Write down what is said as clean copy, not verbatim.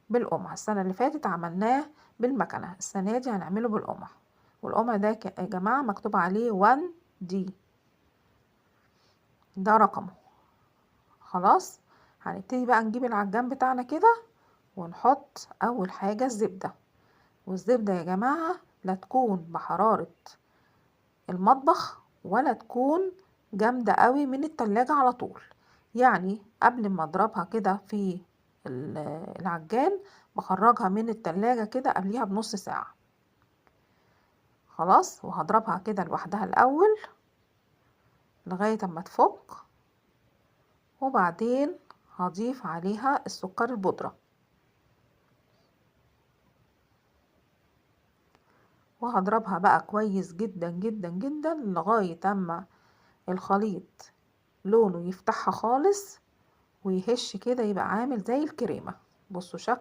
بالقمع. السنة اللي فاتت عملناه بالمكنة، السنة دي هنعمله بالقمع. والقمع ده يا جماعة مكتوب عليه 1D، ده رقمه. خلاص، هنبتدي بقى نجيب العجان بتاعنا كده ونحط اول حاجة الزبدة. والزبدة يا جماعة لا تكون بحرارة المطبخ ولا تكون جامدة قوي من التلاجة على طول. يعني قبل ما اضربها كده في العجان بخرجها من التلاجة كده قبليها بنص ساعة. خلاص، وهضربها كده لوحدها الاول لغاية اما تفك، وبعدين هضيف عليها السكر البودرة، وهضربها بقى كويس جدا جدا جدا لغاية اما الخليط لونه يفتحها خالص ويهش كده، يبقى عامل زي الكريمة. بصوا شكله